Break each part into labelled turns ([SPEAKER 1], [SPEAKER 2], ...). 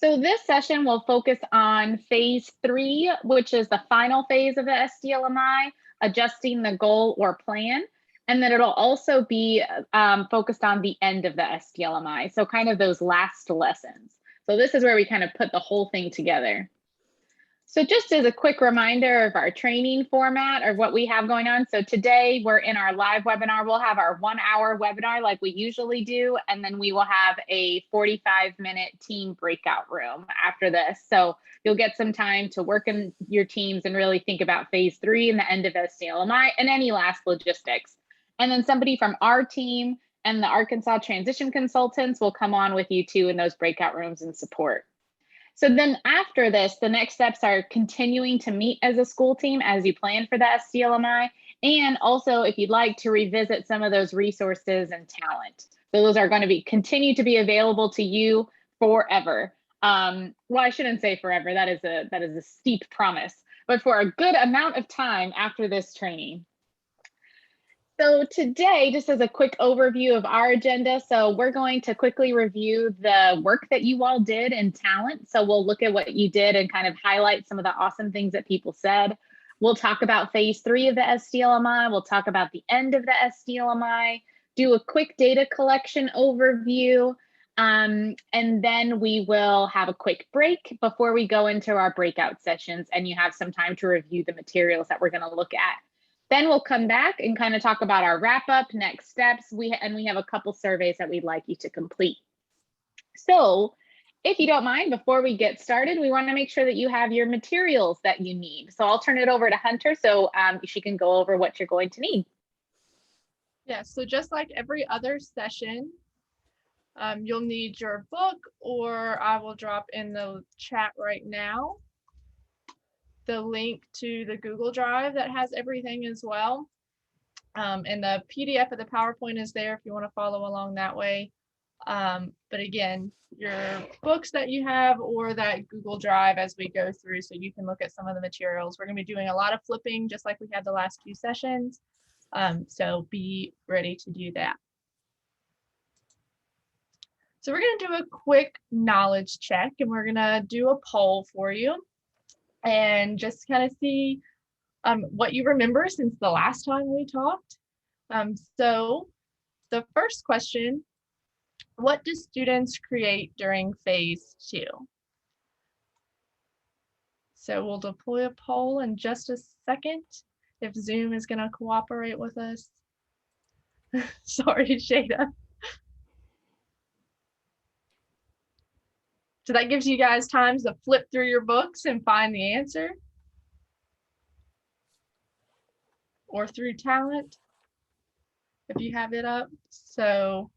[SPEAKER 1] So this session will focus on phase 3, which is the final phase of the SDLMI, adjusting the goal or plan. And then it'll also be focused on the end of the SDLMI. So kind of those last lessons. So this is where we kind of put the whole thing together. So just as a quick reminder of our training format or what we have going on. So today we're in our live webinar. We'll have our 1-hour webinar like we usually do. And then we will have a 45-minute team breakout room after this. So you'll get some time to work in your teams and really think about phase 3 and the end of SDLMI and any last logistics. And then somebody from our team and the Arkansas transition consultants will come on with you too in those breakout rooms and support. So then after this, the next steps are continuing to meet as a school team as you plan for the SDLMI, and also if you'd like to revisit some of those resources and talent. Those are going to continue to be available to you forever. Well, I shouldn't say forever. That is a steep promise, but for a good amount of time after this training. So today, just as a quick overview of our agenda, so we're going to quickly review the work that you all did in talent. So we'll look at what you did and kind of highlight some of the awesome things that people said. We'll talk about phase 3 of the SDLMI. We'll talk about the end of the SDLMI, do a quick data collection overview, and then we will have a quick break before we go into our breakout sessions, and you have some time to review the materials that we're going to look at. Then we'll come back and kind of talk about our wrap up, next steps. We have a couple surveys that we'd like you to complete. So if you don't mind, before we get started, we want to make sure that you have your materials that you need. So I'll turn it over to Hunter so she can go over what you're going to need.
[SPEAKER 2] Yeah, so just like every other session, you'll need your book, or I will drop in the chat right now the link to the Google Drive that has everything as well. And the PDF of the PowerPoint is there if you want to follow along that way. But again, your books that you have or that Google Drive as we go through so you can look at some of the materials. We're going to be doing a lot of flipping just like we had the last few sessions. So be ready to do that. So we're going to do a quick knowledge check and we're going to do a poll for you and just kind of see what you remember since the last time we talked. So the first question, what do students create during phase 2? So we'll deploy a poll in just a second if Zoom is going to cooperate with us. Sorry, Shada. So that gives you guys time to flip through your books and find the answer. Or through talent, if you have it up. So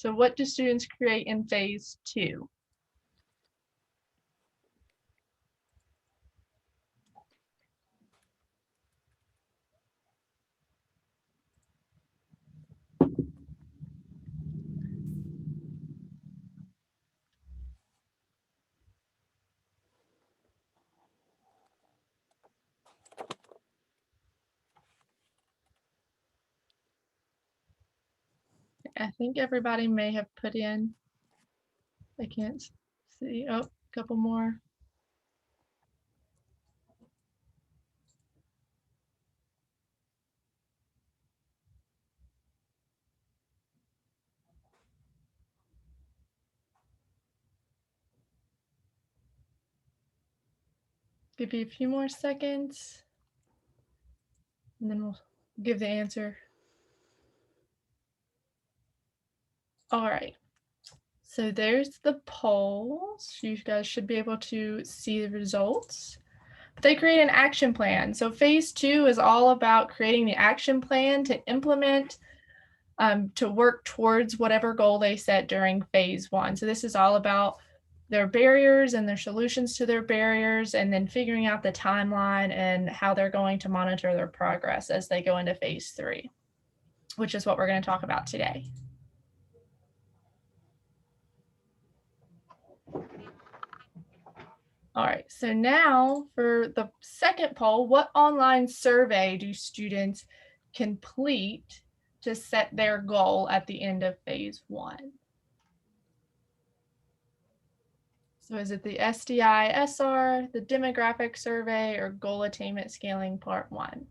[SPEAKER 2] what do students create in phase 2? I think everybody may have put in, I can't see, oh, a couple more. Give you a few more seconds and then we'll give the answer. All right, so there's the polls. You guys should be able to see the results. They create an action plan. So phase 2 is all about creating the action plan to implement, to work towards whatever goal they set during phase 1. So this is all about their barriers and their solutions to their barriers, and then figuring out the timeline and how they're going to monitor their progress as they go into phase 3, which is what we're going to talk about today. All right, so now for the second poll, what online survey do students complete to set their goal at the end of phase 1. So is it the SDI-SR, the demographic survey, or goal attainment scaling part 1?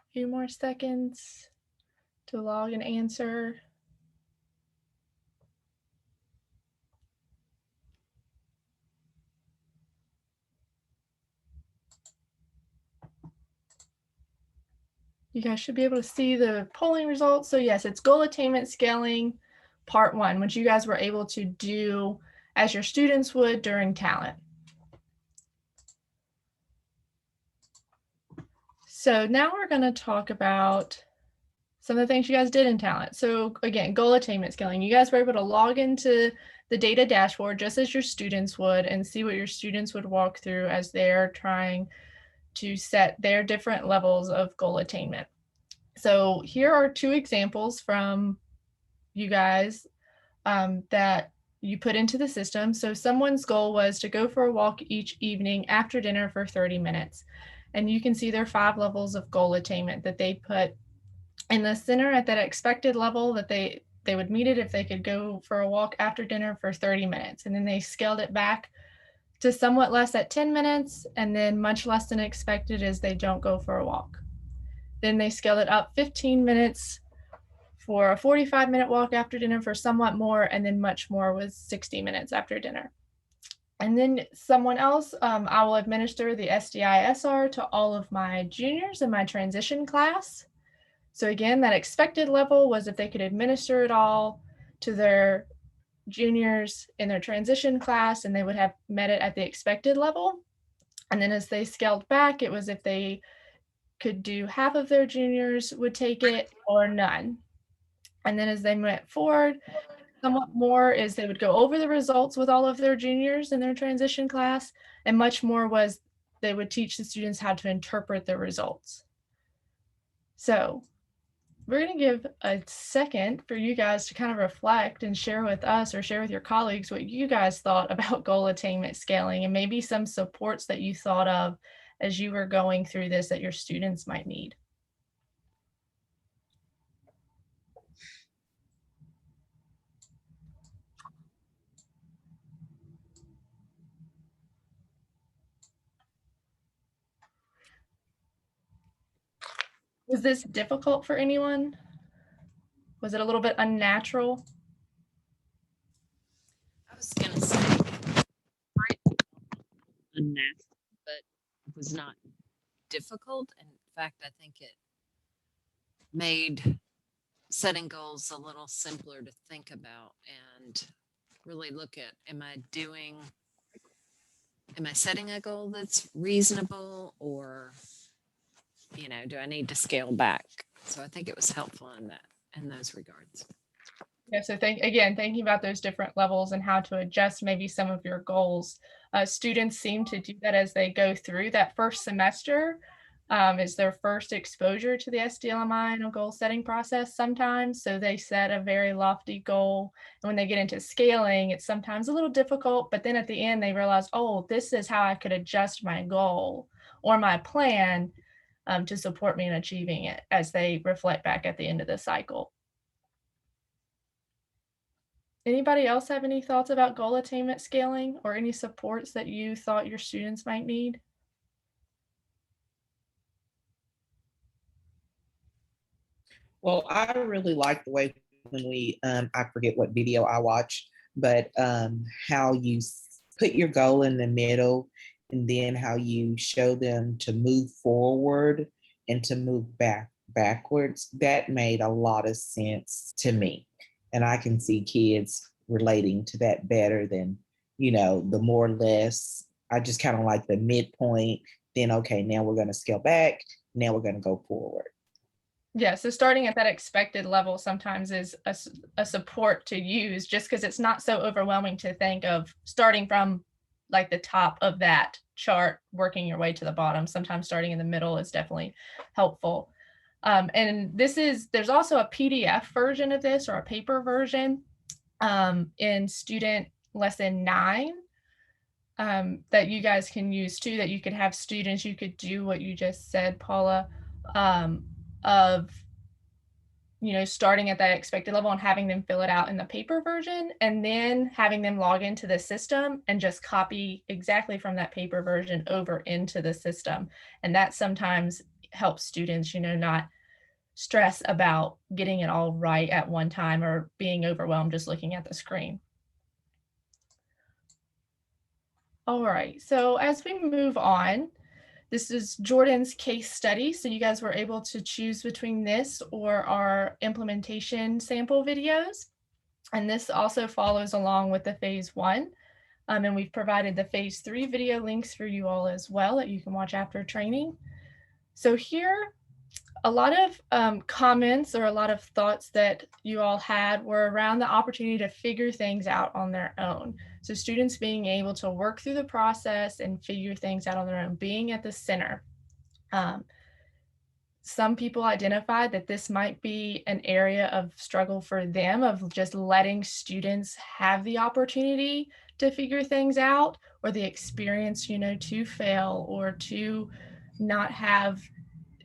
[SPEAKER 2] A few more seconds to log an answer. You guys should be able to see the polling results. So yes, it's goal attainment scaling part 1, which you guys were able to do as your students would during talent. So now we're going to talk about some of the things you guys did in talent. So again, goal attainment scaling. You guys were able to log into the data dashboard just as your students would and see what your students would walk through as they're trying to set their different levels of goal attainment. So here are 2 examples from you guys that you put into the system. So someone's goal was to go for a walk each evening after dinner for 30 minutes. And you can see their 5 levels of goal attainment that they put in the center at that expected level that they would meet it if they could go for a walk after dinner for 30 minutes. And then they scaled it back to somewhat less at 10 minutes and then much less than expected as they don't go for a walk. Then they scaled it up 15 minutes for a 45-minute walk after dinner for somewhat more, and then much more was 60 minutes after dinner. And then someone else, I will administer the SDI-SR to all of my juniors in my transition class. So again, that expected level was if they could administer it all to their juniors in their transition class and they would have met it at the expected level. And then as they scaled back, it was if they could do half of their juniors would take it or none. And then as they went forward, somewhat more is they would go over the results with all of their juniors in their transition class, and much more was they would teach the students how to interpret the results. So we're going to give a second for you guys to kind of reflect and share with us or share with your colleagues what you guys thought about goal attainment scaling and maybe some supports that you thought of as you were going through this that your students might need. Was this difficult for anyone? Was it a little bit unnatural?
[SPEAKER 3] I was going to say unnatural, but it was not difficult. In fact, I think it made setting goals a little simpler to think about and really look at, am I setting a goal that's reasonable, or, do I need to scale back? So I think it was helpful in those regards.
[SPEAKER 2] Yeah, so thinking about those different levels and how to adjust maybe some of your goals. Students seem to do that as they go through that first semester. Is their first exposure to the SDLMI and a goal setting process sometimes. So they set a very lofty goal. And when they get into scaling, it's sometimes a little difficult, but then at the end they realize, oh, this is how I could adjust my goal or my plan to support me in achieving it as they reflect back at the end of the cycle. Anybody else have any thoughts about goal attainment scaling or any supports that you thought your students might need?
[SPEAKER 4] Well, I really like the way when I forget what video I watched, but how you put your goal in the middle and then how you show them to move forward and to move backwards. That made a lot of sense to me. And I can see kids relating to that better than the more or less. I just kind of like the midpoint. Then, okay, now we're going to scale back. Now we're going to go forward.
[SPEAKER 2] Yeah, so starting at that expected level sometimes is a support to use, just because it's not so overwhelming to think of starting from like the top of that chart, working your way to the bottom. Sometimes starting in the middle is definitely helpful. And there's also a PDF version of this, or a paper version, in student lesson 9, that you guys can use too, that you could have students, you could do what you just said, Paula, of starting at that expected level and having them fill it out in the paper version, and then having them log into the system and just copy exactly from that paper version over into the system. And that sometimes helps students, not stress about getting it all right at one time or being overwhelmed just looking at the screen. All right, so as we move on, this is Jordan's case study. So you guys were able to choose between this or our implementation sample videos. And this also follows along with the phase 1. And we've provided the phase 3 video links for you all as well that you can watch after training. So here, a lot of comments or a lot of thoughts that you all had were around the opportunity to figure things out on their own. So students being able to work through the process and figure things out on their own, being at the center. Some people identified that this might be an area of struggle for them, of just letting students have the opportunity to figure things out, or the experience, to fail or to not have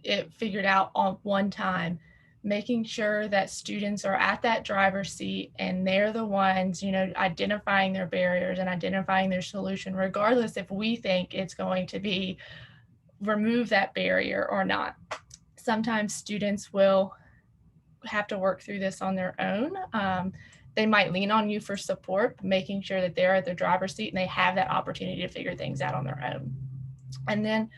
[SPEAKER 2] it figured out on one time. Making sure that students are at that driver's seat and they're the ones, identifying their barriers and identifying their solution, regardless if we think it's going to be remove that barrier or not. Sometimes students will have to work through this on their own. They might lean on you for support, making sure that they're at the driver's seat and they have that opportunity to figure things out on their own. And then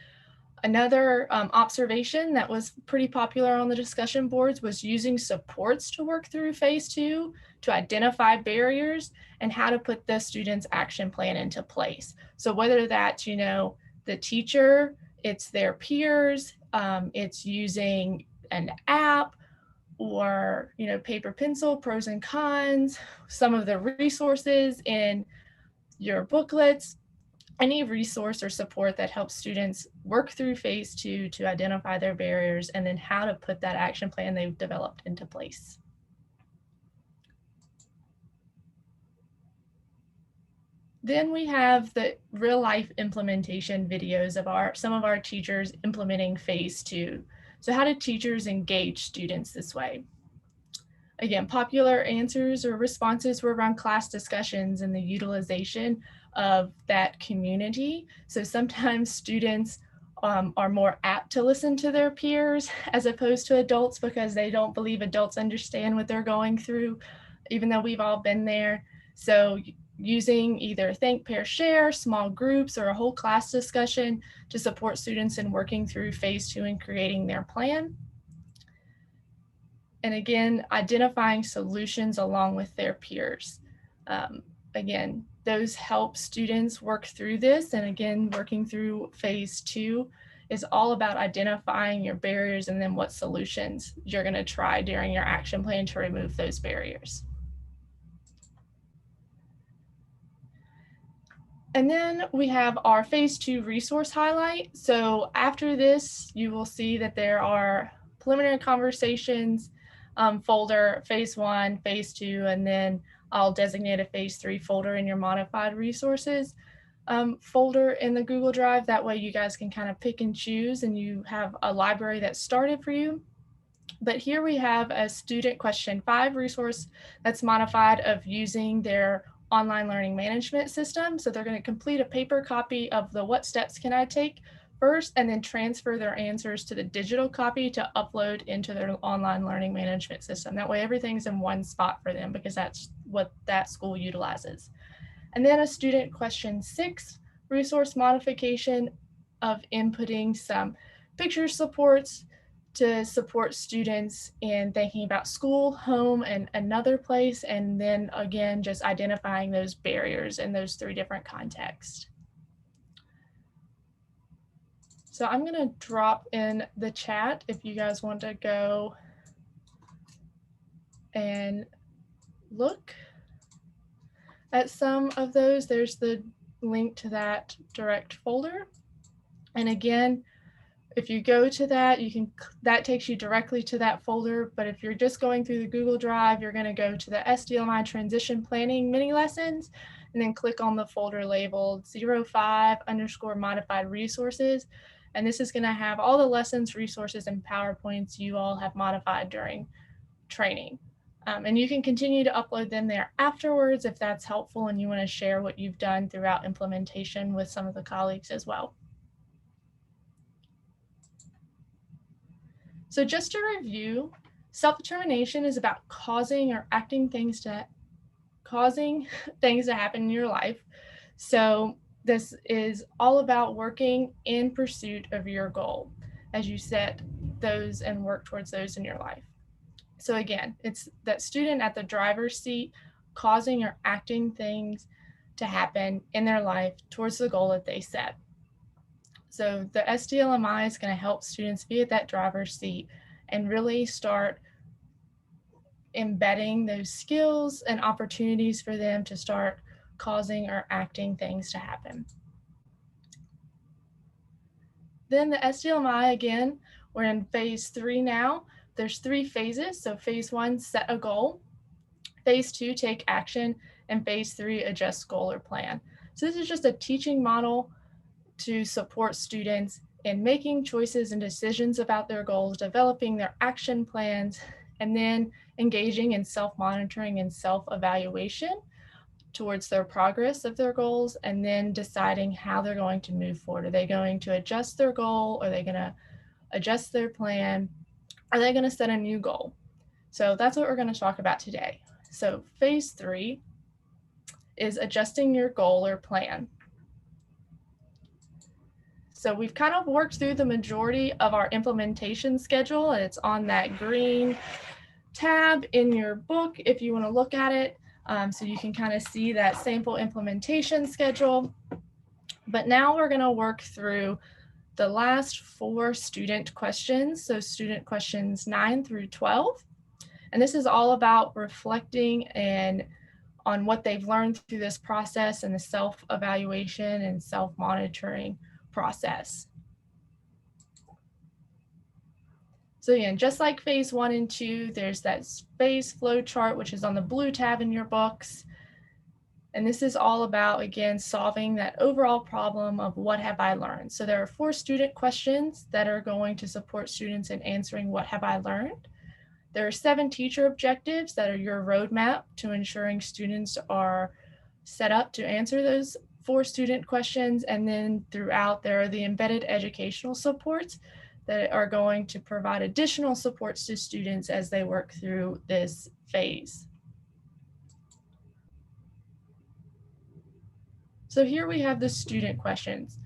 [SPEAKER 2] another observation that was pretty popular on the discussion boards was using supports to work through phase 2 to identify barriers and how to put the student's action plan into place. So whether that's, the teacher, it's their peers, it's using an app, or, paper, pencil, pros and cons, some of the resources in your booklets, any resource or support that helps students work through phase 2 to identify their barriers and then how to put that action plan they've developed into place. Then we have the real life implementation videos of some of our teachers implementing phase 2. So how did teachers engage students this way? Again, popular answers or responses were around class discussions and the utilization of that community. So sometimes students are more apt to listen to their peers as opposed to adults, because they don't believe adults understand what they're going through, even though we've all been there. So using either think, pair, share, small groups, or a whole class discussion to support students in working through phase 2 and creating their plan. And again, identifying solutions along with their peers. Again, those help students work through this. And again, working through phase 2 is all about identifying your barriers and then what solutions you're going to try during your action plan to remove those barriers. And then we have our phase 2 resource highlight. So after this, you will see that there are preliminary conversations folder, phase 1, phase 2, and then I'll designate a phase 3 folder in your modified resources folder in the Google Drive. That way you guys can kind of pick and choose and you have a library that's started for you. But here we have a student question 5 resource that's modified of using their online learning management system. So they're going to complete a paper copy of the what steps can I take first, and then transfer their answers to the digital copy to upload into their online learning management system. That way everything's in one spot for them, because that's what that school utilizes. And then a student question 6 resource modification of inputting some picture supports to support students in thinking about school, home, and another place, and then again, just identifying those barriers in those 3 different contexts. So I'm going to drop in the chat if you guys want to go and look at some of those. There's the link to that direct folder. And again, if you go to that, that takes you directly to that folder. But if you're just going through the Google Drive, you're going to go to the SDLMI Transition Planning mini lessons, and then click on the folder labeled 05_modified resources. And this is going to have all the lessons, resources, and PowerPoints you all have modified during training. And you can continue to upload them there afterwards if that's helpful and you want to share what you've done throughout implementation with some of the colleagues as well. So just to review, self-determination is about causing things to happen in your life. So this is all about working in pursuit of your goal as you set those and work towards those in your life. So again, it's that student at the driver's seat causing or acting things to happen in their life towards the goal that they set. So the SDLMI is going to help students be at that driver's seat and really start embedding those skills and opportunities for them to start causing or acting things to happen. Then the SDLMI, again, we're in phase 3 now. There's 3 phases. So phase 1, set a goal. Phase 2, take action. And phase 3, adjust goal or plan. So this is just a teaching model to support students in making choices and decisions about their goals, developing their action plans, and then engaging in self-monitoring and self-evaluation towards their progress of their goals, and then deciding how they're going to move forward. Are they going to adjust their goal? Are they going to adjust their plan? Are they going to set a new goal? So that's what we're going to talk about today. So phase 3 is adjusting your goal or plan. So we've kind of worked through the majority of our implementation schedule, and it's on that green tab in your book if you want to look at it. So you can kind of see that sample implementation schedule. But now we're going to work through the last 4 student questions. So student questions 9 through 12. And this is all about reflecting on what they've learned through this process and the self-evaluation and self-monitoring process. So again, just like phase 1 and 2, there's that phase flow chart, which is on the blue tab in your books. And this is all about, again, solving that overall problem of what have I learned. So there are 4 student questions that are going to support students in answering what have I learned. There are 7 teacher objectives that are your roadmap to ensuring students are set up to answer those 4 student questions. And then throughout, there are the embedded educational supports that are going to provide additional supports to students as they work through this phase. So here we have the student questions.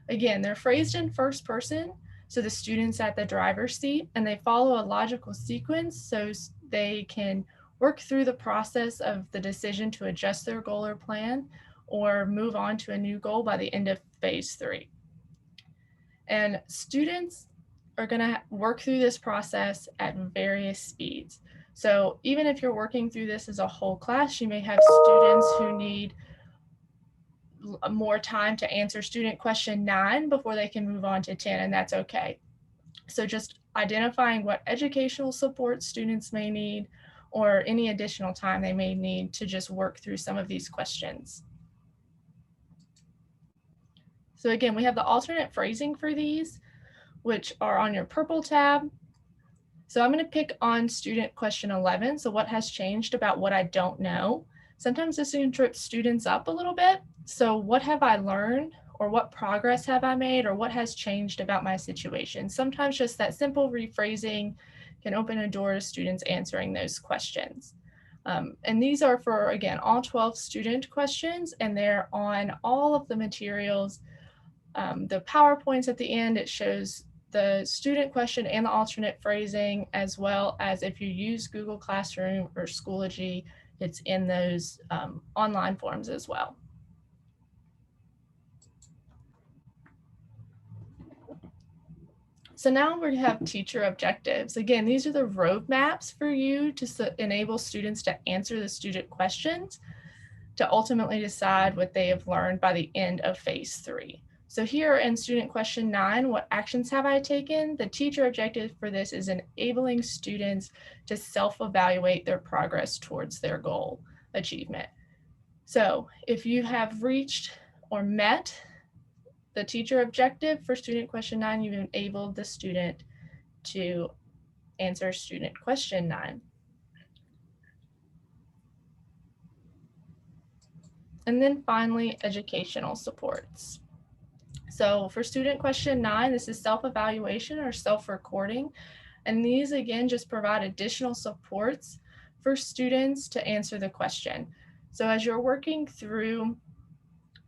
[SPEAKER 2] Again, they're phrased in first person, so the student's at the driver's seat, and they follow a logical sequence so they can work through the process of the decision to adjust their goal or plan or move on to a new goal by the end of phase 3. And students are going to work through this process at various speeds. So even if you're working through this as a whole class, you may have students who need more time to answer student question 9 before they can move on to 10, and that's okay. So just identifying what educational support students may need or any additional time they may need to just work through some of these questions. So again, we have the alternate phrasing for these, which are on your purple tab. So I'm going to pick on student question 11. So what has changed about what I don't know? Sometimes this can trip students up a little bit. So what have I learned, or what progress have I made, or what has changed about my situation? Sometimes just that simple rephrasing can open a door to students answering those questions. And these are for, again, all 12 student questions, and they're on all of the materials. The PowerPoints at the end, it shows the student question and the alternate phrasing, as well as if you use Google Classroom or Schoology, it's in those online forms as well. So now we have teacher objectives. Again, these are the roadmaps for you to enable students to answer the student questions to ultimately decide what they have learned by the end of phase 3. So here in student question 9, what actions have I taken? The teacher objective for this is enabling students to self-evaluate their progress towards their goal achievement. So if you have reached or met the teacher objective for student question 9, you've enabled the student to answer student question 9. And then finally, educational supports. So for student question 9, this is self-evaluation or self-recording. And these again just provide additional supports for students to answer the question. So as you're working through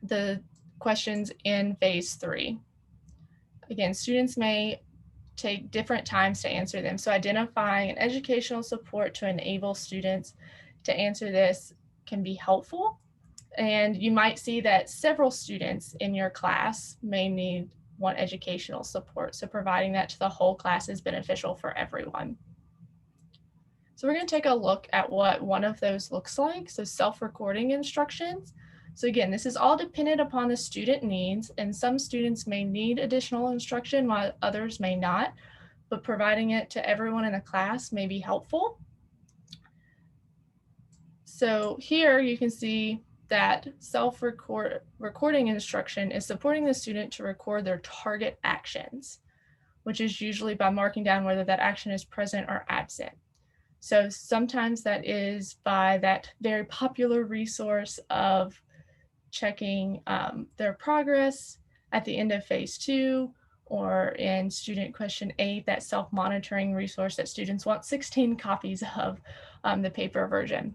[SPEAKER 2] the questions in phase 3, again, students may take different times to answer them. So identifying an educational support to enable students to answer this can be helpful. And you might see that several students in your class may need one educational support. So providing that to the whole class is beneficial for everyone. So we're going to take a look at what one of those looks like. So self-recording instructions. So again, this is all dependent upon the student needs, and some students may need additional instruction while others may not, but providing it to everyone in the class may be helpful. So here you can see that self-recording instruction is supporting the student to record their target actions, which is usually by marking down whether that action is present or absent. So sometimes that is by that very popular resource of checking their progress at the end of phase 2, or in student question 8, that self-monitoring resource that students want 16 copies of the paper version.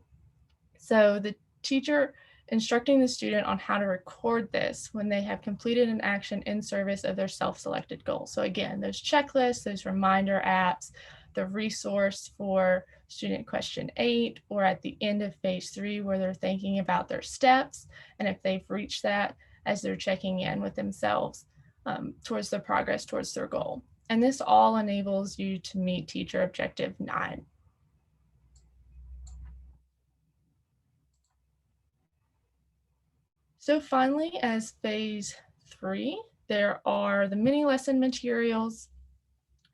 [SPEAKER 2] So the teacher instructing the student on how to record this when they have completed an action in service of their self-selected goal. So again, those checklists, those reminder apps, the resource for student question 8, or at the end of phase 3 where they're thinking about their steps, and if they've reached that as they're checking in with themselves towards their progress towards their goal. And this all enables you to meet teacher objective 9. So finally, as phase 3, there are the mini lesson materials,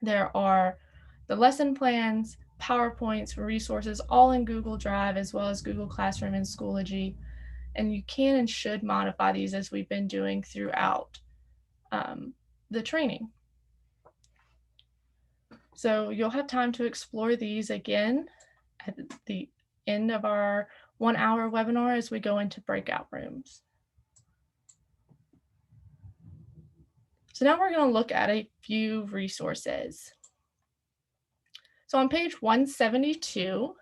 [SPEAKER 2] there are the lesson plans, PowerPoints, resources, all in Google Drive, as well as Google Classroom and Schoology. And you can and should modify these as we've been doing throughout the training. So you'll have time to explore these again at the end of our 1-hour webinar as we go into breakout rooms. So now we're going to look at a few resources. So on page 172,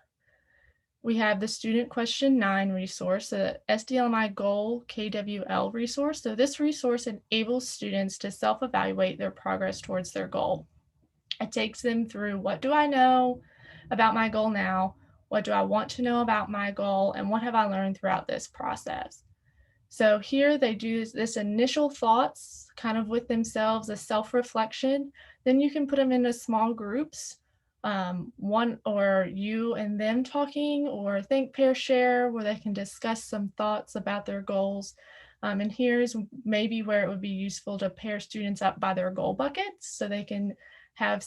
[SPEAKER 2] we have the student question 9 resource, the SDLMI goal KWL resource. So this resource enables students to self-evaluate their progress towards their goal. It takes them through, what do I know about my goal now? What do I want to know about my goal? And what have I learned throughout this process? So here they do this initial thoughts kind of with themselves, a self-reflection. Then you can put them into small groups, one or you and them talking, or think, pair, share, where they can discuss some thoughts about their goals. And here's maybe where it would be useful to pair students up by their goal buckets so they can have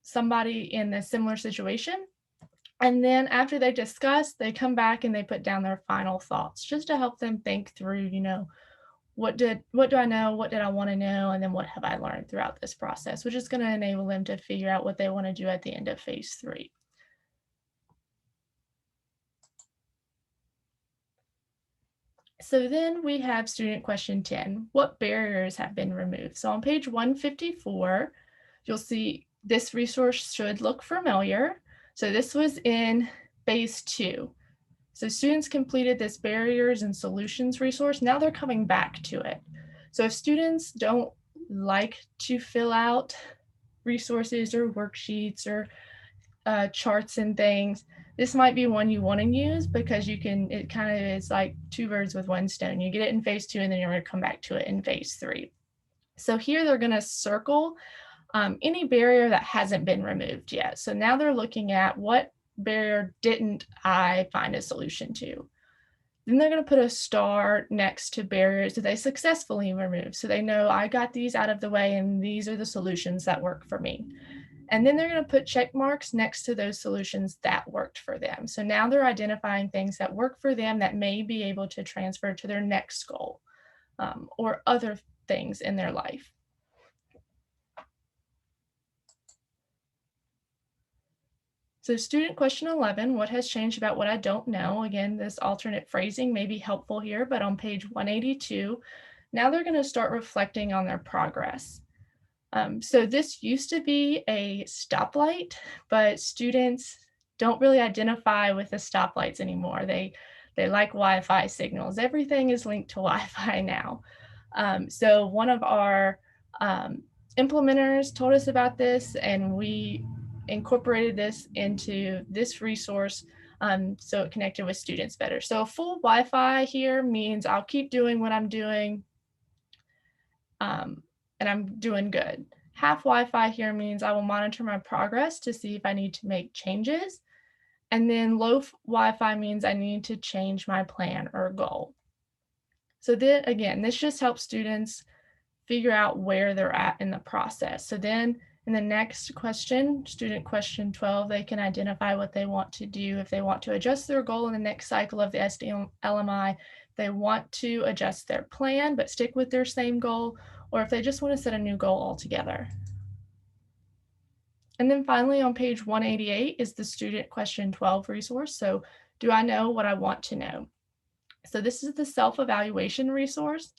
[SPEAKER 2] somebody in a similar situation. And then after they discuss, they come back and they put down their final thoughts just to help them think through, you know, what do I know? What did I want to know? And then what have I learned throughout this process, which is going to enable them to figure out what they want to do at the end of phase 3. So then we have student question 10, what barriers have been removed? So on page 154, you'll see this resource should look familiar. So this was in phase 2. So students completed this barriers and solutions resource. Now they're coming back to it. So if students don't like to fill out resources or worksheets or charts and things, this might be one you want to use because you can, it kind of is like two birds with one stone. You get it in phase 2 and then you're going to come back to it in phase 3. So here they're going to circle any barrier that hasn't been removed yet. So now they're looking at what barrier didn't I find a solution to. Then they're going to put a star next to barriers that they successfully removed. So they know I got these out of the way and these are the solutions that work for me. And then they're going to put check marks next to those solutions that worked for them. So now they're identifying things that work for them that may be able to transfer to their next goal or other things in their life. So student question 11, what has changed about what I don't know? Again, this alternate phrasing may be helpful here, but on page 182, now they're going to start reflecting on their progress. So this used to be a stoplight, but students don't really identify with the stoplights anymore. They like Wi-Fi signals. Everything is linked to Wi-Fi now. So one of our implementers told us about this, and we incorporated this into this resource so it connected with students better. So full Wi-Fi here means I'll keep doing what I'm doing and I'm doing good. Half Wi-Fi here means I will monitor my progress to see if I need to make changes. And then low Wi-Fi means I need to change my plan or goal. So then again, this just helps students figure out where they're at in the process. So then in the next question, student question 12, they can identify what they want to do. If they want to adjust their goal in the next cycle of the SDLMI, they want to adjust their plan but stick with their same goal, or if they just want to set a new goal altogether. And then finally on page 188 is the student question 12 resource. So do I know what I want to know? So this is the self-evaluation resource.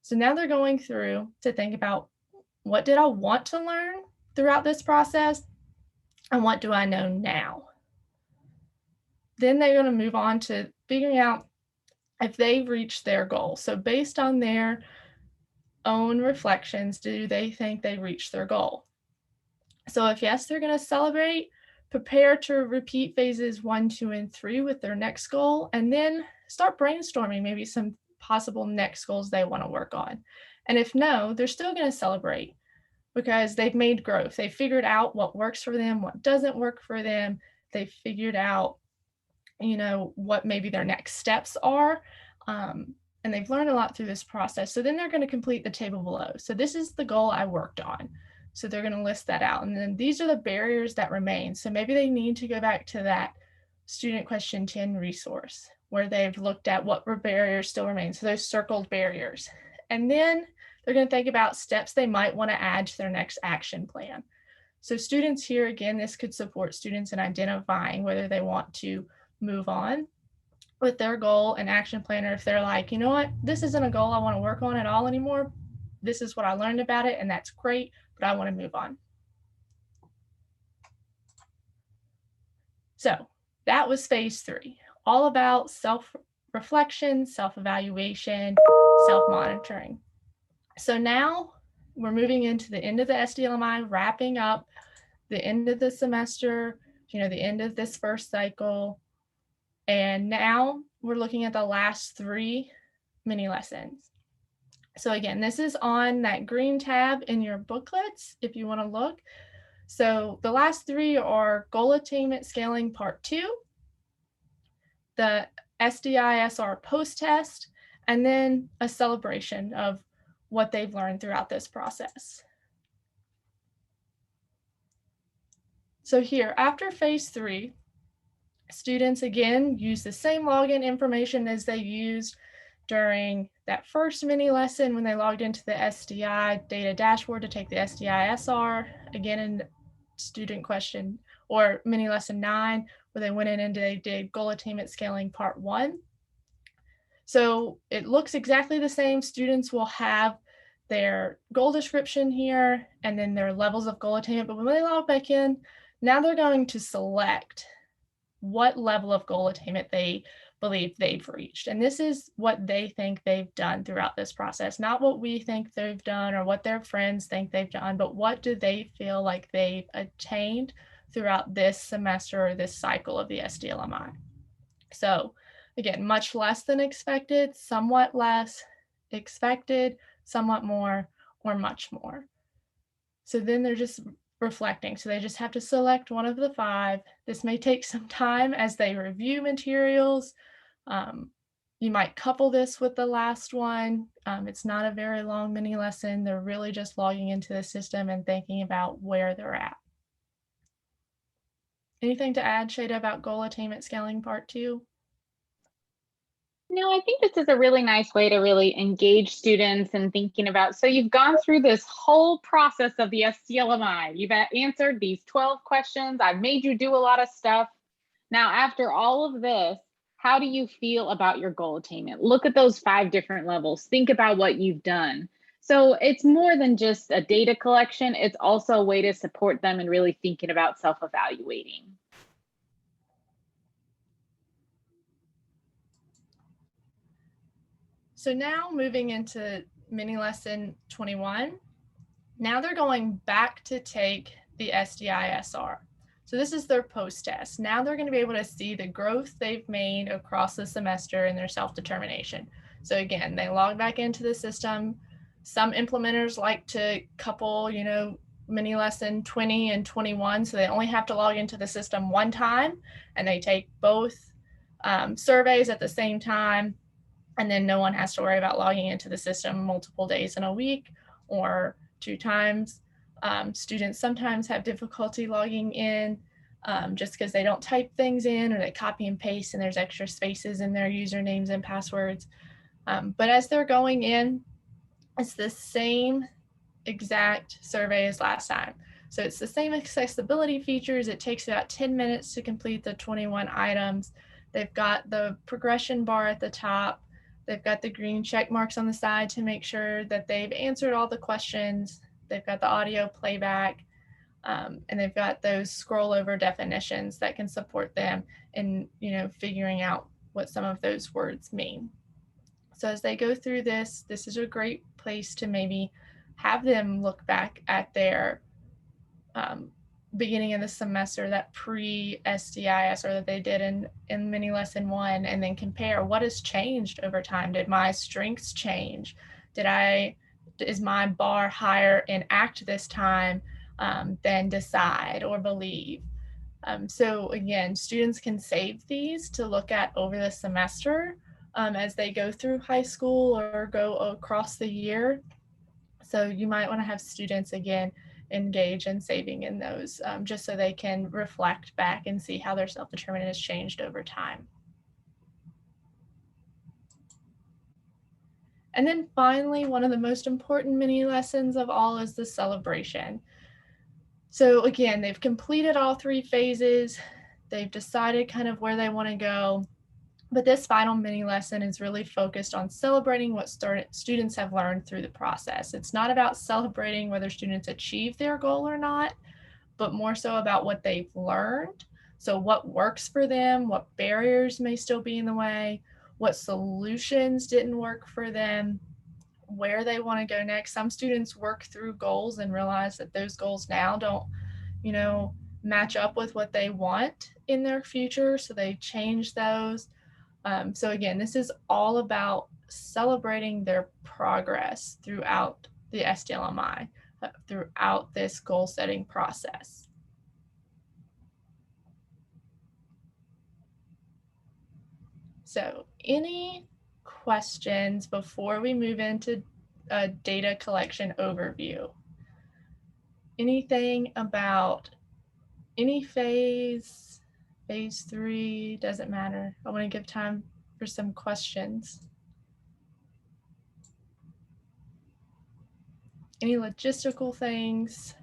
[SPEAKER 2] So now they're going through to think about what did I want to learn throughout this process and what do I know now? Then they're going to move on to figuring out if they've reached their goal. So based on their own reflections, do they think they reached their goal? So if yes, they're going to celebrate, prepare to repeat phases 1, 2, and 3 with their next goal, and then start brainstorming maybe some possible next goals they want to work on. And if no, they're still going to celebrate because they've made growth. They figured out what works for them, what doesn't work for them. They figured out, you know, what maybe their next steps are. And they've learned a lot through this process. So then they're going to complete the table below. So this is the goal I worked on. So they're going to list that out. And then these are the barriers that remain. So maybe they need to go back to that student question 10 resource where they've looked at what barriers still remain. So those circled barriers. And then they're going to think about steps they might want to add to their next action plan. So students here, again, this could support students in identifying whether they want to move on with their goal and action plan, or if they're like, you know what, this isn't a goal I want to work on at all anymore. This is what I learned about it, and that's great, but I want to move on. So that was phase 3, all about self-reflection, self-evaluation, self-monitoring. So now we're moving into the end of the SDLMI, wrapping up the end of the semester, you know, the end of this first cycle. And now we're looking at the last 3 mini lessons. So again, this is on that green tab in your booklets if you want to look. So the last 3 are goal attainment scaling part 2, the SDISR post-test, and then a celebration of what they've learned throughout this process. So here, after phase 3, students again use the same login information as they used during that first mini lesson when they logged into the SDI data dashboard to take the SDISR, again in student question or mini lesson 9, where they went in and they did goal attainment scaling part 1. So it looks exactly the same. Students will have their goal description here and then their levels of goal attainment, but when they log back in, now they're going to select what level of goal attainment they believe they've reached. And this is what they think they've done throughout this process, not what we think they've done or what their friends think they've done, but what do they feel like they've attained throughout this semester or this cycle of the SDLMI. So again, much less than expected, somewhat less, expected, somewhat more, or much more. So then they're just reflecting. So they just have to select one of the 5. This may take some time as they review materials. You might couple this with the last one. It's not a very long mini lesson. They're really just logging into the system and thinking about where they're at. Anything to add, Shada, about goal attainment scaling part 2?
[SPEAKER 1] No, I think this is a really nice way to really engage students in thinking about, so you've gone through this whole process of the SDLMI. You've answered these 12 questions. I've made you do a lot of stuff. Now, after all of this, how do you feel about your goal attainment? Look at those 5 different levels. Think about what you've done. So it's more than just a data collection. It's also a way to support them in really thinking about self-evaluating.
[SPEAKER 2] So now moving into mini lesson 21, now they're going back to take the SDISR. So this is their post-test. Now they're going to be able to see the growth they've made across the semester in their self-determination. So again, they log back into the system. Some implementers like to couple, mini lesson 20 and 21, so they only have to log into the system one time, and they take both surveys at the same time. And then no one has to worry about logging into the system multiple days in a week or 2 times. Students sometimes have difficulty logging in just because they don't type things in, or they copy and paste and there's extra spaces in their usernames and passwords. But as they're going in, it's the same exact survey as last time. So it's the same accessibility features. It takes about 10 minutes to complete the 21 items. They've got the progression bar at the top. They've got the green check marks on the side to make sure that they've answered all the questions. They've got the audio playback, and they've got those scroll over definitions that can support them in, figuring out what some of those words mean. So as they go through this, this is a great place to maybe have them look back at their beginning of the semester, that pre-SDIS or that they did in mini lesson 1, and then compare what has changed over time. Did my strengths change? Is my bar higher in ACT this time than decide or believe? So again, students can save these to look at over the semester as they go through high school or go across the year. So you might want to have students again engage in saving in those just so they can reflect back and see how their self-determination has changed over time. And then finally, one of the most important mini lessons of all is the celebration. So again, they've completed all 3 phases. They've decided kind of where they want to go. But this final mini lesson is really focused on celebrating what students have learned through the process. It's not about celebrating whether students achieve their goal or not, but more so about what they've learned. So what works for them, what barriers may still be in the way, what solutions didn't work for them, where they want to go next. Some students work through goals and realize that those goals now don't, match up with what they want in their future. So they change those. So again, this is all about celebrating their progress throughout the SDLMI, throughout this goal setting process. So any questions before we move into a data collection overview? Anything about any phase? Phase 3, doesn't matter. I want to give time for some questions. Any logistical things?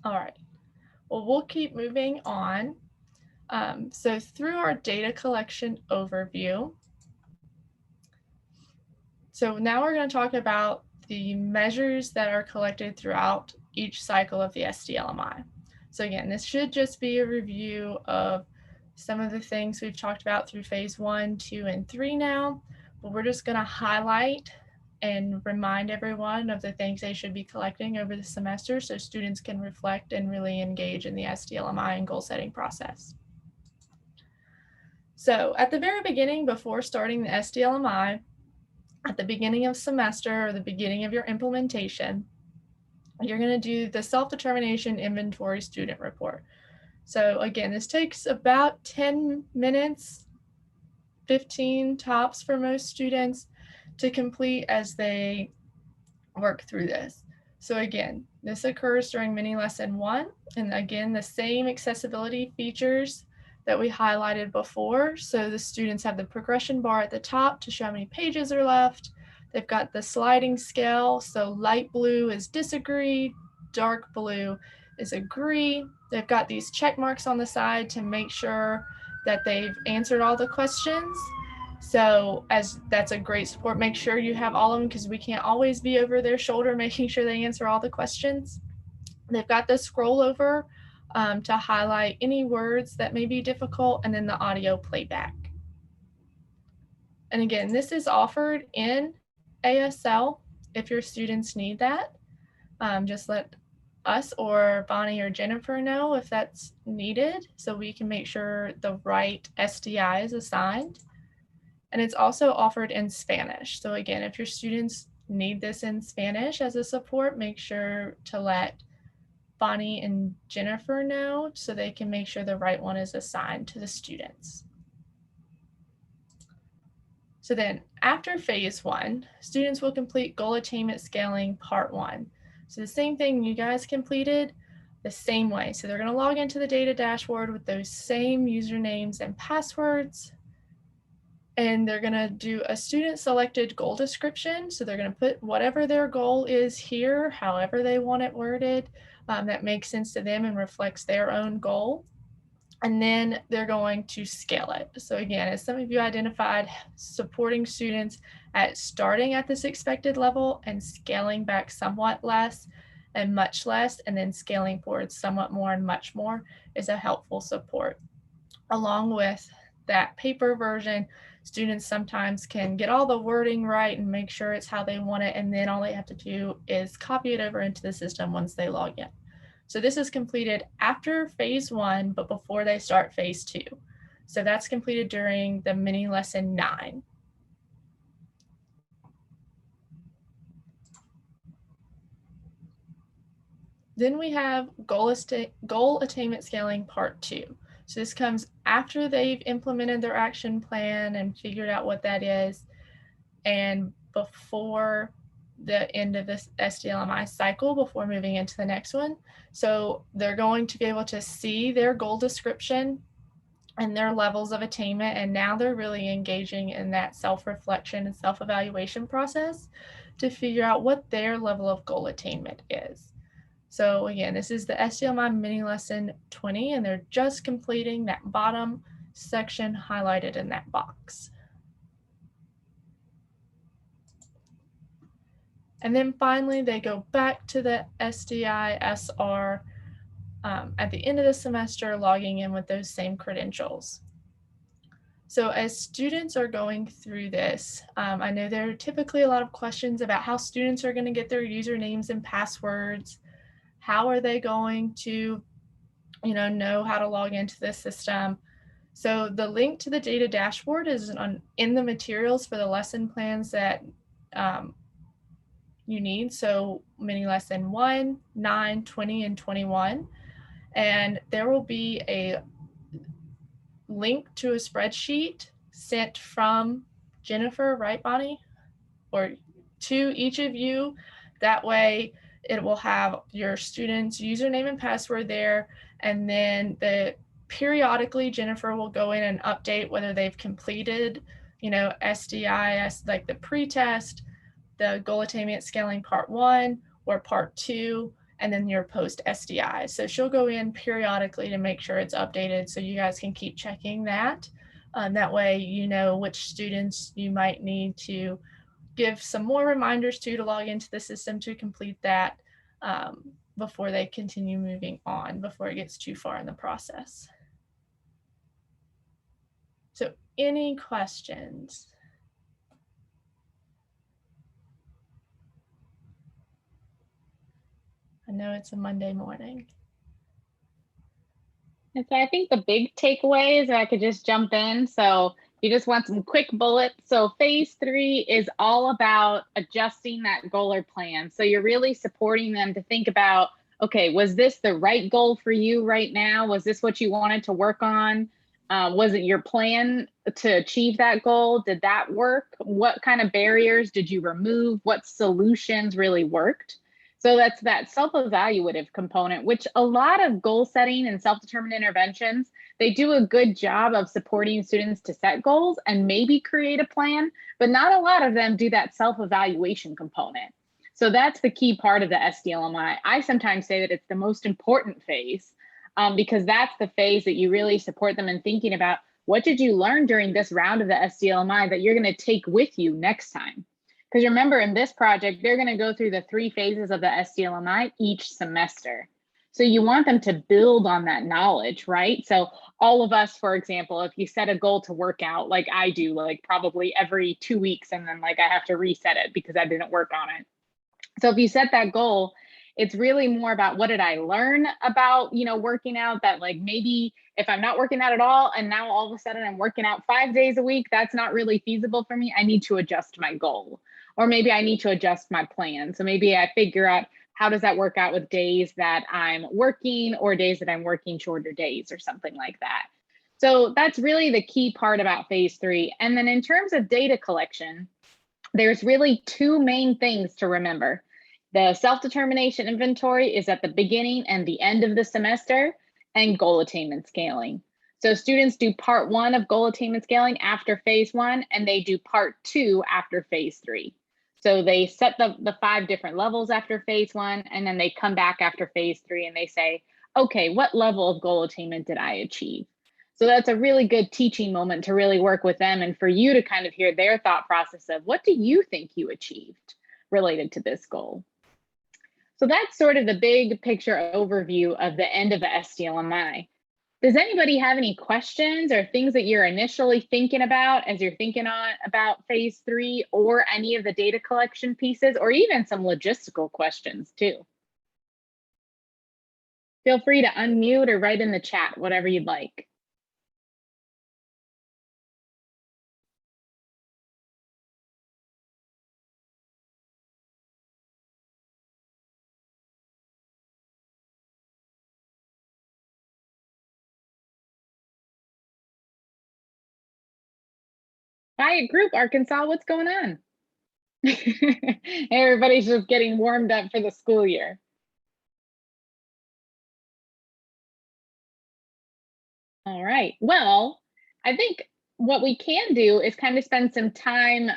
[SPEAKER 2] All right. Well, we'll keep moving on. So through our data collection overview, so now we're going to talk about the measures that are collected throughout each cycle of the SDLMI. So again, this should just be a review of some of the things we've talked about through phase 1, 2, and 3 now, but we're just going to highlight and remind everyone of the things they should be collecting over the semester so students can reflect and really engage in the SDLMI and goal setting process. So at the very beginning, before starting the SDLMI, at the beginning of semester or the beginning of your implementation, you're going to do the self-determination inventory student report. So again, this takes about 10 minutes, 15 tops for most students to complete as they work through this. So again, this occurs during mini lesson 1. And again, the same accessibility features that we highlighted before. So the students have the progression bar at the top to show how many pages are left. They've got the sliding scale. So light blue is disagree, dark blue is agree. They've got these check marks on the side to make sure that they've answered all the questions. So as that's a great support, make sure you have all of them because we can't always be over their shoulder making sure they answer all the questions. They've got the scroll over to highlight any words that may be difficult, and then the audio playback. And again, this is offered in ASL if your students need that. Just let us or Bonnie or Jennifer know if that's needed so we can make sure the right SDI is assigned. And it's also offered in Spanish. So again, if your students need this in Spanish as a support, make sure to let Bonnie and Jennifer know so they can make sure the right one is assigned to the students. So then after phase 1, students will complete goal attainment scaling part 1. So the same thing you guys completed the same way. So they're going to log into the data dashboard with those same usernames and passwords. And they're going to do a student selected goal description. So they're going to put whatever their goal is here, however they want it worded, that makes sense to them and reflects their own goal. And then they're going to scale it. So again, as some of you identified, supporting students at starting at this expected level and scaling back somewhat less and much less, and then scaling forward somewhat more and much more is a helpful support. Along with that paper version, students sometimes can get all the wording right and make sure it's how they want it, and then all they have to do is copy it over into the system once they log in. So this is completed after phase 1, but before they start phase 2. So that's completed during the mini lesson 9. Then we have goal attainment scaling part 2. So this comes after they've implemented their action plan and figured out what that is, and before the end of this SDLMI cycle, before moving into the next one. So they're going to be able to see their goal description and their levels of attainment, and now they're really engaging in that self-reflection and self-evaluation process to figure out what their level of goal attainment is. So again, this is the SDLMI mini lesson 20, and they're just completing that bottom section highlighted in that box. And then finally, they go back to the SDI-SR at the end of the semester, logging in with those same credentials. So as students are going through this, I know there are typically a lot of questions about how students are going to get their usernames and passwords. How are they going to, know how to log into the system? So the link to the data dashboard is in the materials for the lesson plans that you need. So mini lesson 1, 9, 20, and 21. And there will be a link to a spreadsheet sent from Jennifer, right, Bonnie? Or to each of you. That way it will have your student's username and password there. And then periodically Jennifer will go in and update whether they've completed, SDIS, like the pretest, the goal attainment scaling part 1 or part 2, and then your post SDI. So she'll go in periodically to make sure it's updated, so you guys can keep checking that. That way you know which students you might need to give some more reminders to log into the system to complete that before they continue moving on, before it gets too far in the process. So any questions? I know it's a Monday morning.
[SPEAKER 1] And so I think the big takeaways, if I could just jump in. So you just want some quick bullets. So phase 3 is all about adjusting that goal or plan. So you're really supporting them to think about, okay, was this the right goal for you right now? Was this what you wanted to work on? Was it your plan to achieve that goal? Did that work? What kind of barriers did you remove? What solutions really worked? So that's that self-evaluative component, which a lot of goal setting and self-determined interventions, they do a good job of supporting students to set goals and maybe create a plan, but not a lot of them do that self-evaluation component. So that's the key part of the SDLMI. I sometimes say that it's the most important phase because that's the phase that you really support them in thinking about what did you learn during this round of the SDLMI that you're going to take with you next time. Because remember, in this project, they're going to go through the 3 phases of the SDLMI each semester. So you want them to build on that knowledge, right? So all of us, for example, if you set a goal to work out, like I do, like probably every 2 weeks, and then like I have to reset it because I didn't work on it. So if you set that goal, it's really more about what did I learn about, working out, that like maybe if I'm not working out at all and now all of a sudden I'm working out 5 days a week, that's not really feasible for me. I need to adjust my goal, or maybe I need to adjust my plan. So maybe I figure out how does that work out with days that I'm working or days that I'm working shorter days or something like that. So that's really the key part about phase 3. And then in terms of data collection, there's really 2 main things to remember. The self-determination inventory is at the beginning and the end of the semester, and goal attainment scaling. So students do part 1 of goal attainment scaling after phase 1, and they do part 2 after phase 3. So they set the 5 different levels after phase 1, and then they come back after phase 3 and they say, okay, what level of goal attainment did I achieve? So that's a really good teaching moment to really work with them and for you to kind of hear their thought process of what do you think you achieved related to this goal? So that's sort of the big picture overview of the end of the SDLMI. Does anybody have any questions or things that you're initially thinking about as you're thinking about phase 3 or any of the data collection pieces, or even some logistical questions too? Feel free to unmute or write in the chat, whatever you'd like. Hi, group Arkansas, what's going on? Everybody's just getting warmed up for the school year. All right, well, I think what we can do is kind of spend some time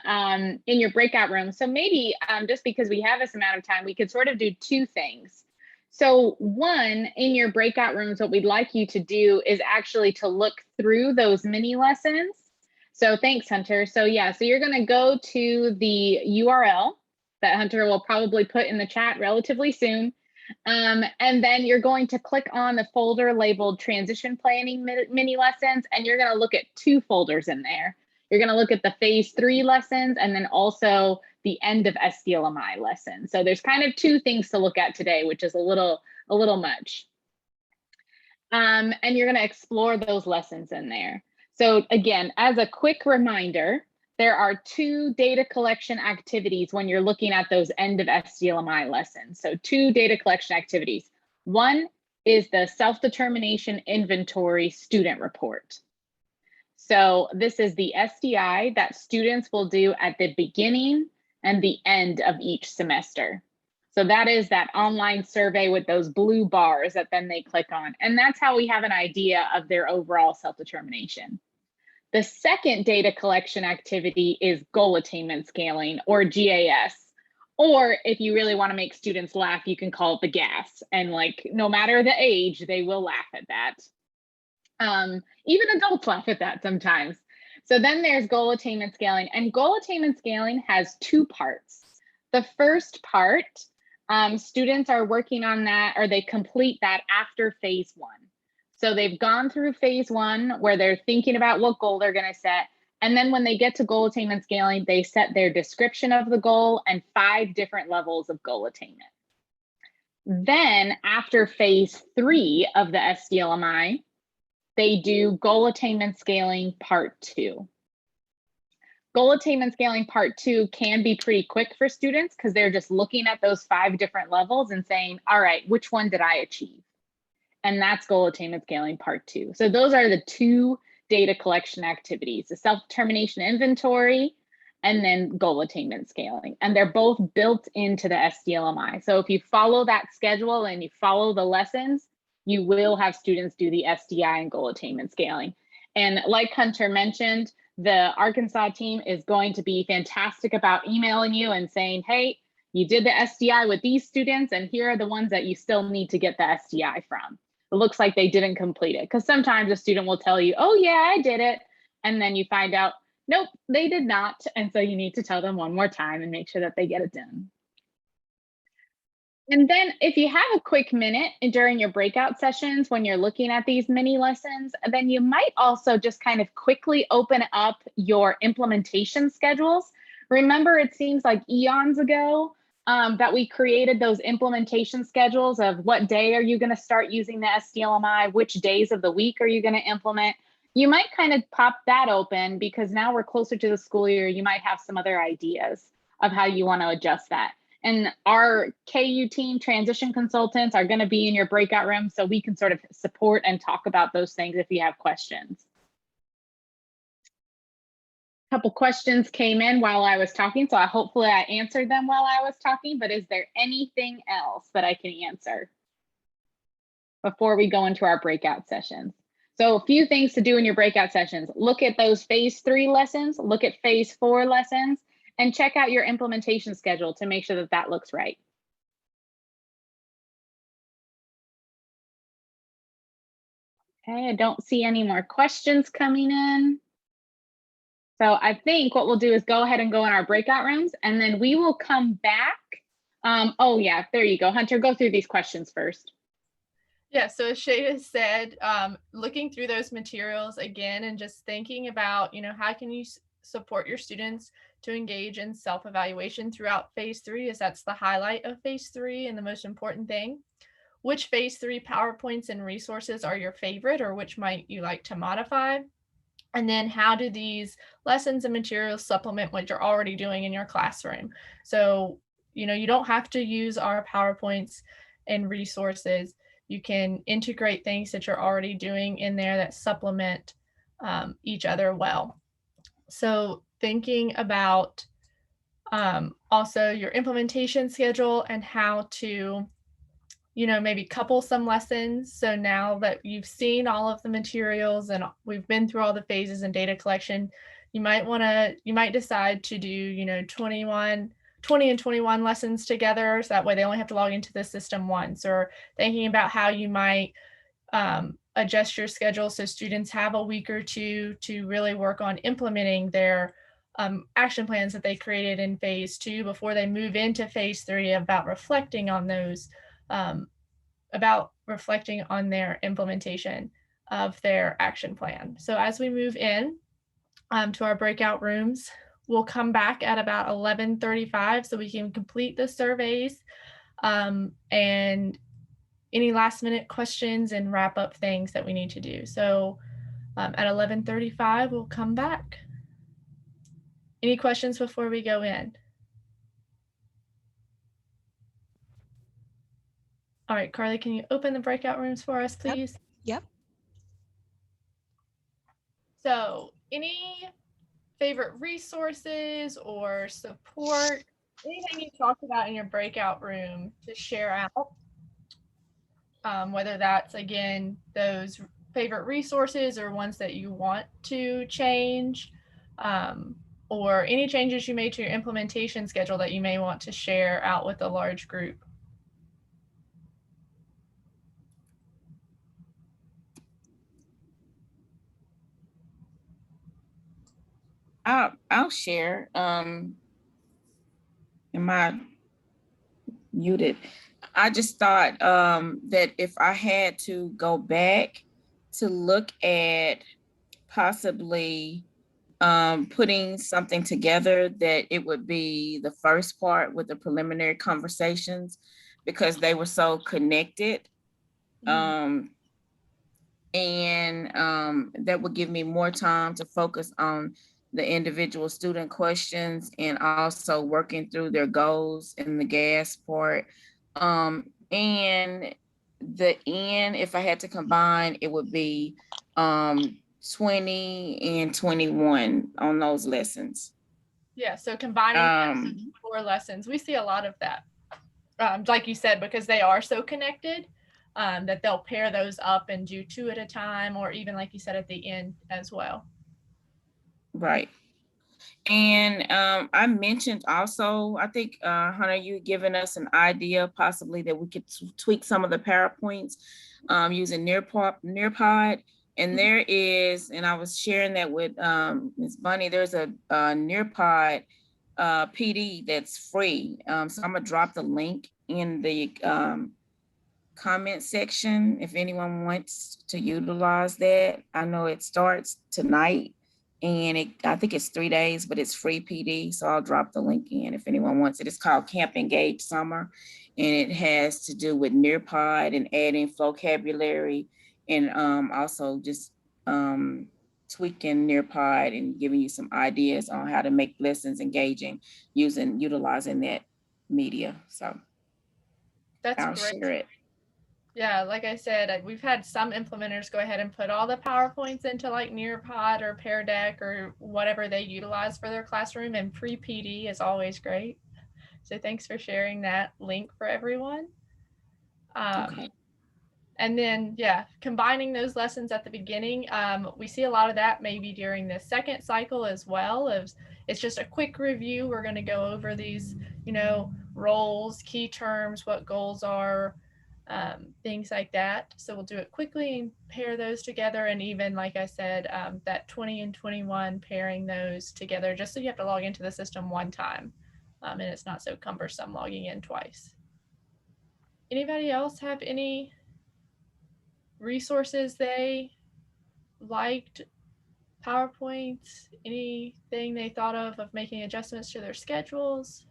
[SPEAKER 1] in your breakout room. So maybe just because we have this amount of time, we could sort of do 2 things. So one, in your breakout rooms, what we'd like you to do is actually to look through those mini lessons. So thanks, Hunter. So yeah, so you're gonna go to the URL that Hunter will probably put in the chat relatively soon. And then you're going to click on the folder labeled transition planning mini lessons, and you're going to look at 2 folders in there. You're going to look at the phase 3 lessons and then also the end of SDLMI lessons. So there's kind of 2 things to look at today, which is a little much. And you're going to explore those lessons in there. So again, as a quick reminder, there are 2 data collection activities when you're looking at those end of SDLMI lessons. So 2 data collection activities. One is the self-determination inventory student report. So this is the SDI that students will do at the beginning and the end of each semester. So that is that online survey with those blue bars that then they click on. And that's how we have an idea of their overall self-determination. The second data collection activity is goal attainment scaling, or GAS, Or if you really want to make students laugh, you can call it the gas. And like, no matter the age, they will laugh at that. Even adults laugh at that sometimes. So then there's goal attainment scaling, and goal attainment scaling has two parts. The first part, students are working on that, or they complete that after phase one. So they've gone through phase one where they're thinking about what goal they're going to set. And then when they get to goal attainment scaling, they set their description of the goal and 5 different levels of goal attainment. Then after phase 3 of the SDLMI, they do goal attainment scaling part 2. Goal attainment scaling part 2 can be pretty quick for students because they're just looking at those 5 different levels and saying, all right, which one did I achieve? And that's goal attainment scaling part 2. So those are the 2 data collection activities, the self-determination inventory and then goal attainment scaling. And they're both built into the SDLMI. So if you follow that schedule and you follow the lessons, you will have students do the SDI and goal attainment scaling. And like Hunter mentioned, the Arkansas team is going to be fantastic about emailing you and saying, hey, you did the SDI with these students, and here are the ones that you still need to get the SDI from. It looks like they didn't complete it, because sometimes a student will tell you, oh yeah, I did it. And then you find out, nope, they did not. And so you need to tell them one more time and make sure that they get it done. And then if you have a quick minute during your breakout sessions, when you're looking at these mini lessons, then you might also just kind of quickly open up your implementation schedules. Remember, it seems like eons ago that we created those implementation schedules of what day are you going to start using the SDLMI, which days of the week are you going to implement. You might kind of pop that open because now we're closer to the school year. You might have some other ideas of how you want to adjust that. And our KU team transition consultants are going to be in your breakout room so we can sort of support and talk about those things if you have questions. A couple questions came in while I was talking, so hopefully I answered them while I was talking, but is there anything else that I can answer before we go into our breakout sessions? So a few things to do in your breakout sessions. Look at those phase 3 lessons, look at phase 4 lessons, and check out your implementation schedule to make sure that that looks right. Okay, I don't see any more questions coming in. So I think what we'll do is go ahead and go in our breakout rooms, and then we will come back. Oh yeah, there you go. Hunter, go through these questions first.
[SPEAKER 2] Yeah, so as Shada said, looking through those materials again and just thinking about, how can you support your students to engage in self-evaluation throughout phase 3, as that's the highlight of phase 3 and the most important thing. Which phase 3 PowerPoints and resources are your favorite, or which might you like to modify? And then how do these lessons and materials supplement what you're already doing in your classroom? So, you don't have to use our PowerPoints and resources. You can integrate things that you're already doing in there that supplement each other well. So thinking about also your implementation schedule and how to, maybe couple some lessons. So now that you've seen all of the materials and we've been through all the phases and data collection, you might decide to do, 20 and 21 lessons together. So that way they only have to log into the system once, or thinking about how you might adjust your schedule so students have a week or two to really work on implementing their action plans that they created in phase 2 before they move into phase 3, about reflecting on those, about reflecting on their implementation of their action plan. So as we move in to our breakout rooms, we'll come back at about 11:35 so we can complete the surveys and any last minute questions and wrap up things that we need to do. So at 11:35, we'll come back. Any questions before we go in? All right, Carly, can you open the breakout rooms for us, please?
[SPEAKER 5] Yep.
[SPEAKER 2] So any favorite resources or support, anything you talked about in your breakout room to share out, whether that's, again, those favorite resources or ones that you want to change. or any changes you made to your implementation schedule that you may want to share out with a large group.
[SPEAKER 5] I'll share. Am I muted? I just thought that if I had to go back to look at possibly putting something together, that it would be the first part with the preliminary conversations, because they were so connected. That would give me more time to focus on the individual student questions and also working through their goals in the gas part. And the end, if I had to combine, it would be 20 and 21 on those lessons.
[SPEAKER 2] Yeah, so combining 4 lessons, we see a lot of that. Like you said, because they are so connected, that they'll pair those up and do 2 at a time, or even like you said at the end as well.
[SPEAKER 5] Right. And I mentioned also, I think, Hunter, you given us an idea possibly that we could tweak some of the PowerPoints using Nearpod. And there is, and I was sharing that with Ms. Bunny, there's a Nearpod PD that's free. So I'm gonna drop the link in the comment section if anyone wants to utilize that. I know it starts tonight, and I think it's 3 days, but it's free PD. So I'll drop the link in if anyone wants it. It's called Camp Engage Summer, and it has to do with Nearpod and adding vocabulary, and also just tweaking Nearpod and giving you some ideas on how to make lessons engaging utilizing that media. So
[SPEAKER 2] that's
[SPEAKER 5] I'll
[SPEAKER 2] great.
[SPEAKER 5] share it.
[SPEAKER 2] Yeah, like I said, we've had some implementers go ahead and put all the PowerPoints into like Nearpod or Pear Deck or whatever they utilize for their classroom, and free PD is always great. So thanks for sharing that link for everyone.
[SPEAKER 5] Okay.
[SPEAKER 2] And then, yeah, combining those lessons at the beginning, we see a lot of that maybe during the second cycle as well. It's just a quick review. We're going to go over these, roles, key terms, what goals are, things like that. So we'll do it quickly and pair those together. And even, like I said, that 20 and 21, pairing those together, just so you have to log into the system one time. And it's not so cumbersome logging in twice. Anybody else have any resources they liked, PowerPoints, anything they thought of making adjustments to their schedules?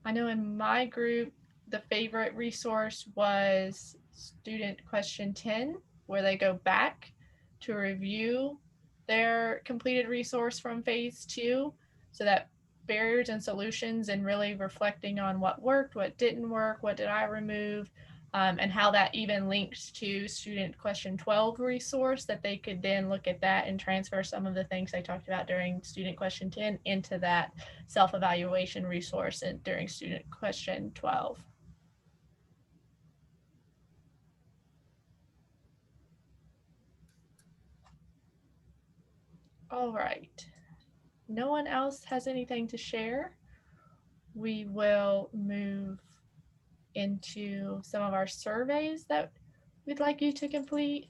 [SPEAKER 2] I know in my group, the favorite resource was Student Question 10, where they go back to review their completed resource from phase 2, so that barriers and solutions and really reflecting on what worked, what didn't work, what did I remove, and how that even links to Student Question 12 resource, that they could then look at that and transfer some of the things they talked about during Student Question 10 into that self-evaluation resource and during Student Question 12. All right. No one else has anything to share. We will move into some of our surveys that we'd like you to complete.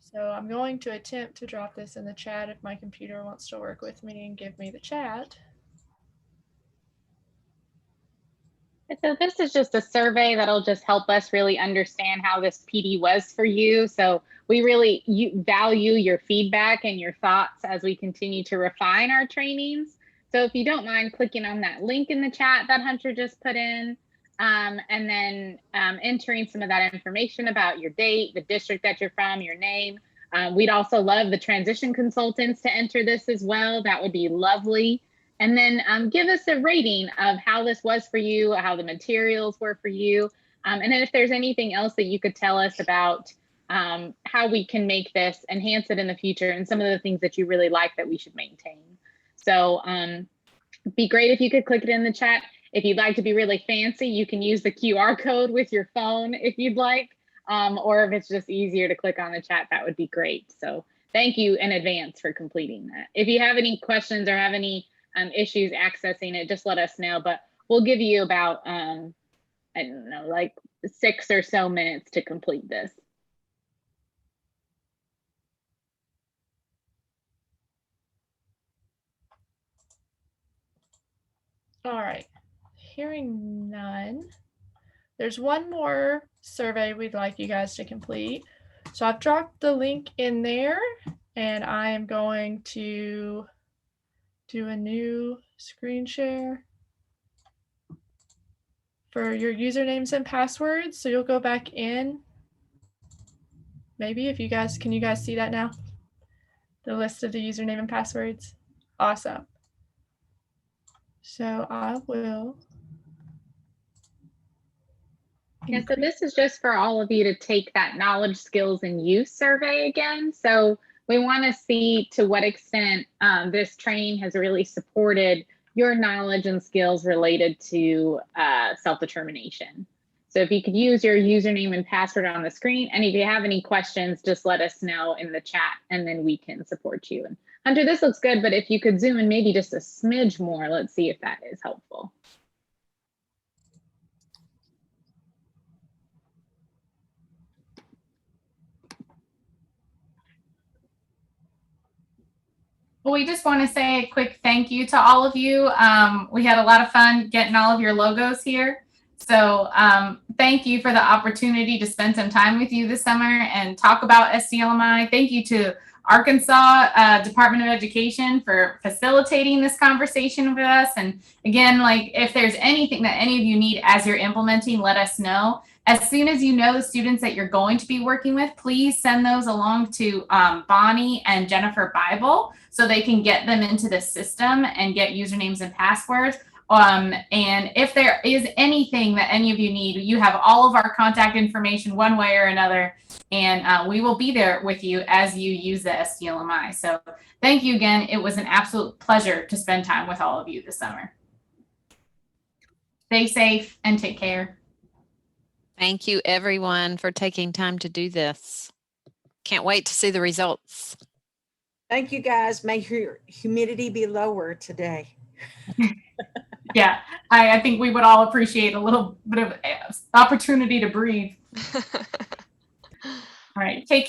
[SPEAKER 2] So I'm going to attempt to drop this in the chat if my computer wants to work with me and give me the chat.
[SPEAKER 1] So this is just a survey that'll just help us really understand how this PD was for you. So we really value your feedback and your thoughts as we continue to refine our trainings. So if you don't mind clicking on that link in the chat that Hunter just put in, and then entering some of that information about your date, the district that you're from, your name. We'd also love the transition consultants to enter this as well. That would be lovely. And then give us a rating of how this was for you, how the materials were for you. And then if there's anything else that you could tell us about how we can make this, enhance it in the future, and some of the things that you really like that we should maintain. So it'd be great if you could click it in the chat. If you'd like to be really fancy, you can use the QR code with your phone if you'd like, or if it's just easier to click on the chat, that would be great. So thank you in advance for completing that. If you have any questions or have any issues accessing it, just let us know, but we'll give you about, I don't know, like 6 or so minutes to complete this.
[SPEAKER 2] All right, hearing none. There's one more survey we'd like you guys to complete. So I've dropped the link in there, and I am going to do a new screen share for your usernames and passwords. So you'll go back in. Maybe if you guys, can you guys see that now? The list of the username and passwords. Awesome. So I will.
[SPEAKER 1] Yeah, so this is just for all of you to take that knowledge, skills, and use survey again. So we want to see to what extent this training has really supported your knowledge and skills related to self-determination. So if you could use your username and password on the screen, and if you have any questions, just let us know in the chat and then we can support you. And Hunter, this looks good, but if you could zoom in maybe just a smidge more, let's see if that is helpful.
[SPEAKER 6] Well, we just want to say a quick thank you to all of you. We had a lot of fun getting all of your logos here. So thank you for the opportunity to spend some time with you this summer and talk about SDLMI. Thank you to Arkansas Department of Education for facilitating this conversation with us. And again, like if there's anything that any of you need as you're implementing, let us know. As soon as you know the students that you're going to be working with, please send those along to Bonnie and Jennifer Bible so they can get them into the system and get usernames and passwords. And if there is anything that any of you need, you have all of our contact information one way or another, and we will be there with you as you use the SDLMI. So thank you again. It was an absolute pleasure to spend time with all of you this summer. Stay safe and take care.
[SPEAKER 3] Thank you, everyone, for taking time to do this. Can't wait to see the results.
[SPEAKER 7] Thank you, guys. May your humidity be lower today.
[SPEAKER 6] Yeah, I think we would all appreciate a little bit of opportunity to breathe. All right, take care.